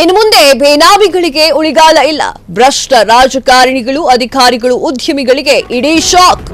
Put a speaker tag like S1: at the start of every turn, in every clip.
S1: ಇನ್ನು ಮುಂದೆ ಬೇನಾಮಿಗಳಿಗೆ ಉಳಿಗಾಲ ಇಲ್ಲ. ಭ್ರಷ್ಟ ರಾಜಕಾರಣಿಗಳು, ಅಧಿಕಾರಿಗಳು, ಉದ್ಯಮಿಗಳಿಗೆ ಇಡೀ ಶಾಕ್.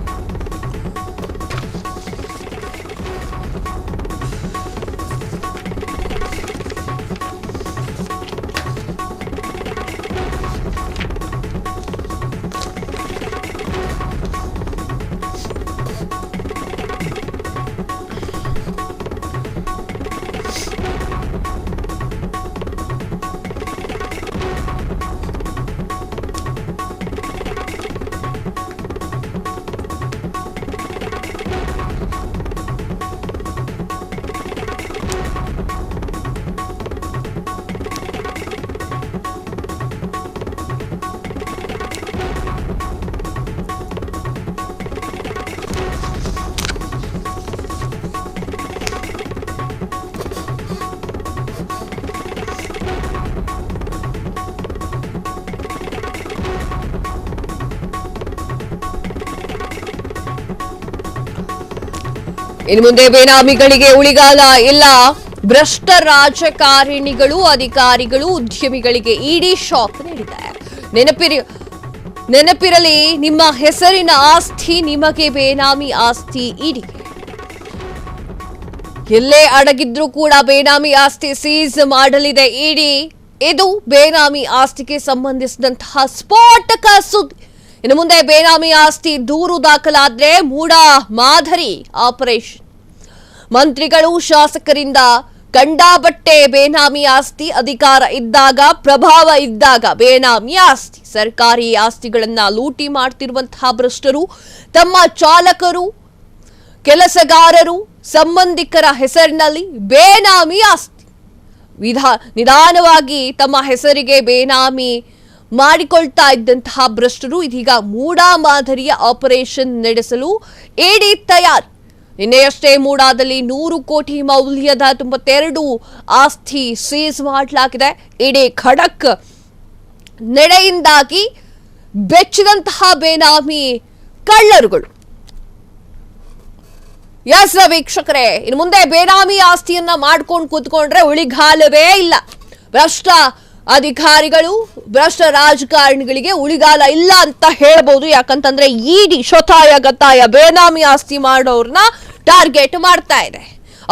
S1: ಇನ್ನು ಮುಂದೆ ಬೇನಾಮಿಗಳಿಗೆ ಉಳಿಗಾಲ ಇಲ್ಲ. ಭ್ರಷ್ಟ ರಾಜಕಾರಣಿಗಳು, ಅಧಿಕಾರಿಗಳು, ಉದ್ಯಮಿಗಳಿಗೆ ಇಡಿ ಶಾಕ್ ನೀಡಿದೆ. ನೆನಪಿರಲಿ, ನಿಮ್ಮ ಹೆಸರಿನ ಆಸ್ತಿ ನಿಮಗೆ ಬೇನಾಮಿ ಆಸ್ತಿ ಇಡಿಗೆ. ಎಲ್ಲೇ ಅಡಗಿದ್ರೂ ಕೂಡ ಬೇನಾಮಿ ಆಸ್ತಿ ಸೀಸ್ ಮಾಡಲಿದೆ ಇಡಿ. ಇದು ಬೇನಾಮಿ ಆಸ್ತಿಗೆ ಸಂಬಂಧಿಸಿದಂತಹ ಸ್ಫೋಟಕ ಸುದ್ದಿ. ಇನ್ನು ಮುಂದೆ ಬೇನಾಮಿ ಆಸ್ತಿ ದೂರು ದಾಖಲಾದ್ರೆ ಮೂಡ ಮಾದರಿ ಆಪರೇಷನ್. ಮಂತ್ರಿಗಳು, ಶಾಸಕರಿಂದ ಕಂಡಾಬಟ್ಟೆ ಬೇನಾಮಿ ಆಸ್ತಿ. ಅಧಿಕಾರ ಇದ್ದಾಗ, ಪ್ರಭಾವ ಇದ್ದಾಗ ಬೇನಾಮಿ ಆಸ್ತಿ. ಸರ್ಕಾರಿ ಆಸ್ತಿಗಳನ್ನ ಲೂಟಿ ಮಾಡ್ತಿರುವಂತಹ ಭ್ರಷ್ಟರು ತಮ್ಮ ಚಾಲಕರು, ಕೆಲಸಗಾರರು, ಸಂಬಂಧಿಕರ ಹೆಸರಿನಲ್ಲಿ ಬೇನಾಮಿ ಆಸ್ತಿ ನಿಧಾನವಾಗಿ ತಮ್ಮ ಹೆಸರಿಗೆ ಬೇನಾಮಿ ಮಾಡಿಕೊಳ್ತಾ ಇದ್ದಂತಹ ಭ್ರಷ್ಟರು ಇದೀಗ ಮೂಡ ಮಾದರಿಯ ಆಪರೇಷನ್ ನಡೆಸಲು ಇಡಿ ತಯಾರಿ. ನಿನ್ನೆಯಷ್ಟೇ ಮೂಡಾದಲ್ಲಿ 100 ಕೋಟಿ ಮೌಲ್ಯದ 92 ಆಸ್ತಿ ಸೀಸ್ ಮಾಡಲಾಗಿದೆ. ಇಡಿ ಖಡಕ್ ನಡೆಯಿಂದಾಗಿ ಬೆಚ್ಚಿದಂತಹ ಬೇನಾಮಿ ಕಳ್ಳರುಗಳು. ಎಸ್ ವೀಕ್ಷಕರೇ, ಇನ್ನು ಮುಂದೆ ಬೇನಾಮಿ ಆಸ್ತಿಯನ್ನ ಮಾಡ್ಕೊಂಡು ಕೂತ್ಕೊಂಡ್ರೆ ಉಳಿಗಾಲವೇ ಇಲ್ಲ. ಭ್ರಷ್ಟ ಅಧಿಕಾರಿಗಳು, ಭ್ರಷ್ಟ ರಾಜಕಾರಣಿಗಳಿಗೆ ಉಳಿಗಾಲ ಇಲ್ಲ ಅಂತ ಹೇಳ್ಬೋದು. ಯಾಕಂತಂದ್ರೆ ಇಡಿ ಶತಾಯ ಗತಾಯ ಬೇನಾಮಿ ಆಸ್ತಿ ಮಾಡೋರ್ನ ಟಾರ್ಗೆಟ್ ಮಾಡ್ತಾ ಇದೆ.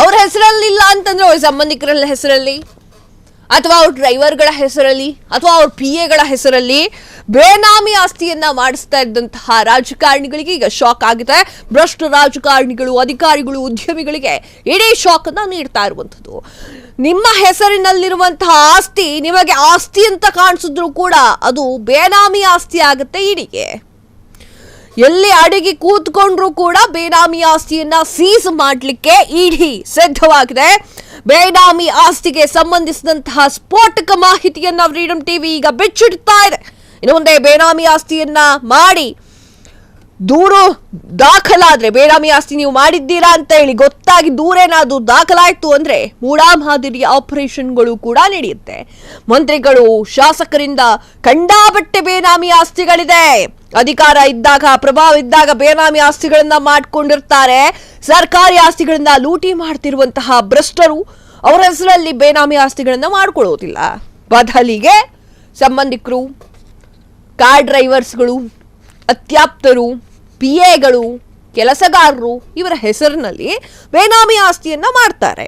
S1: ಅವ್ರ ಹೆಸರಲ್ಲಿ ಇಲ್ಲ ಅಂತಂದ್ರೆ ಅವ್ರ ಸಂಬಂಧಿಕರ ಹೆಸರಲ್ಲಿ, ಅಥವಾ ಅವ್ರ ಡ್ರೈವರ್ಗಳ ಹೆಸರಲ್ಲಿ, ಅಥವಾ ಅವ್ರ PAಗಳ ಹೆಸರಲ್ಲಿ ಬೇನಾಮಿ ಆಸ್ತಿಯನ್ನ ಮಾಡಿಸ್ತಾ ಇದ್ದಂತಹ ರಾಜಕಾರಣಿಗಳಿಗೆ ಈಗ ಶಾಕ್ ಆಗಿದೆ. ಭ್ರಷ್ಟ ರಾಜಕಾರಣಿಗಳು, ಅಧಿಕಾರಿಗಳು, ಉದ್ಯಮಿಗಳಿಗೆ ಇಡೀ ಶಾಕ್ ಅನ್ನ ನೀಡ್ತಾ ಇರುವಂತದ್ದು. ನಿಮ್ಮ ಹೆಸರಿನಲ್ಲಿರುವಂತಹ ಆಸ್ತಿ ನಿಮಗೆ ಆಸ್ತಿ ಅಂತ ಕಾಣಿಸಿದ್ರು ಕೂಡ ಅದು ಬೇನಾಮಿ ಆಸ್ತಿ ಆಗುತ್ತೆ ಇಡಿಗೆ. ಎಲ್ಲಿ ಅಡಗಿ ಕೂತ್ಕೊಂಡ್ರು ಕೂಡ ಬೇನಾಮಿ ಆಸ್ತಿಯನ್ನ ಸೀಸ್ ಮಾಡಲಿಕ್ಕೆ ಇಡಿ ಸಿದ್ಧವಾಗಿದೆ. ಬೇನಾಮಿ ಆಸ್ತಿಗೆ ಸಂಬಂಧಿಸಿದಂತಹ ಸ್ಫೋಟಕ ಮಾಹಿತಿಯನ್ನ ಫ್ರೀಡಂ ಟಿವಿ ಈಗ ಬಿಚ್ಚಿಡ್ತಾ ಇದೆ. ಇನ್ನು ಮುಂದೆ ಬೇನಾಮಿ ಆಸ್ತಿಯನ್ನ ಮಾಡಿ ದೂರು ದಾಖಲಾದ್ರೆ, ಬೇನಾಮಿ ಆಸ್ತಿ ನೀವು ಮಾಡಿದ್ದೀರಾ ಅಂತ ಹೇಳಿ ಗೊತ್ತಾಗಿ ದೂರೇನಾದ್ರೂ ದಾಖಲಾಯ್ತು ಅಂದ್ರೆ ಮೂಡಾ ಮಾದರಿಯ ಆಪರೇಷನ್ಗಳು ಕೂಡ ನಡೆಯುತ್ತೆ. ಮಂತ್ರಿಗಳು, ಶಾಸಕರಿಂದ ಕಂಡಾಬಟ್ಟೆ ಬೇನಾಮಿ ಆಸ್ತಿಗಳಿದೆ. ಅಧಿಕಾರ ಇದ್ದಾಗ, ಪ್ರಭಾವ ಇದ್ದಾಗ ಬೇನಾಮಿ ಆಸ್ತಿಗಳನ್ನ ಮಾಡ್ಕೊಂಡಿರ್ತಾರೆ. ಸರ್ಕಾರಿ ಆಸ್ತಿಗಳನ್ನ ಲೂಟಿ ಮಾಡ್ತಿರುವಂತಹ ಭ್ರಷ್ಟರು ಅವರ ಹೆಸರಲ್ಲಿ ಬೇನಾಮಿ ಆಸ್ತಿಗಳನ್ನ ಮಾಡ್ಕೊಳ್ಳೋದಿಲ್ಲ. ಬದಲಿಗೆ ಸಂಬಂಧಿಕರು, ಕಾರ್ ಡ್ರೈವರ್ಸ್ಗಳು, ಅತ್ಯಾಪ್ತರು, PAಗಳು, ಕೆಲಸಗಾರರು ಇವರ ಹೆಸರಿನಲ್ಲಿ ಬೇನಾಮಿ ಆಸ್ತಿಯನ್ನ ಮಾಡ್ತಾರೆ.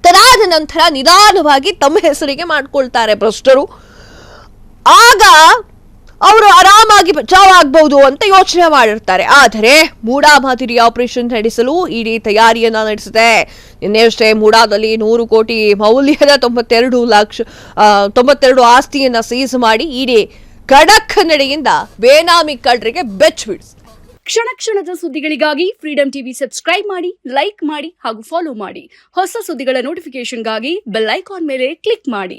S1: ತದಾದ ನಂತರ ನಿಧಾನವಾಗಿ ತಮ್ಮ ಹೆಸರಿಗೆ ಮಾಡ್ಕೊಳ್ತಾರೆ ಭ್ರಷ್ಟರು. ಆಗ ಅವರು ಆರಾಮಾಗಿ ಬಚಾವಾಗಬಹುದು ಅಂತ ಯೋಚನೆ ಮಾಡಿರ್ತಾರೆ. ಆದರೆ ಮೂಡಾ ಮಾದರಿ ಆಪರೇಷನ್ ನಡೆಸಲು ಇಡೀ ತಯಾರಿಯನ್ನ ನಡೆಸಿದೆ. ನಿನ್ನೆಯಷ್ಟೇ ಮೂಡಾದಲ್ಲಿ 100 ಕೋಟಿ ಮೌಲ್ಯದ 92 ಆಸ್ತಿಯನ್ನ ಸೀಸ್ ಮಾಡಿ ಇಡೀ ಖಡಕ್ ನಡೆಯಿಂದ ಬೇನಾಮಿ ಕಳ್ಳರಿಗೆ ಬೆಚ್ಚ ಬಿಡಿಸಿದೆ.
S2: ಕ್ಷಣ ಕ್ಷಣದ ಸುದ್ದಿಗಳಿಗಾಗಿ ಫ್ರೀಡಂ ಟಿವಿ ಸಬ್ಸ್ಕ್ರೈಬ್ ಮಾಡಿ, ಲೈಕ್ ಮಾಡಿ ಹಾಗೂ ಫಾಲೋ ಮಾಡಿ. ಹೊಸ ಸುದ್ದಿಗಳ ನೋಟಿಫಿಕೇಶನ್ಗಾಗಿ ಬೆಲ್ ಐಕಾನ್ ಮೇಲೆ ಕ್ಲಿಕ್ ಮಾಡಿ.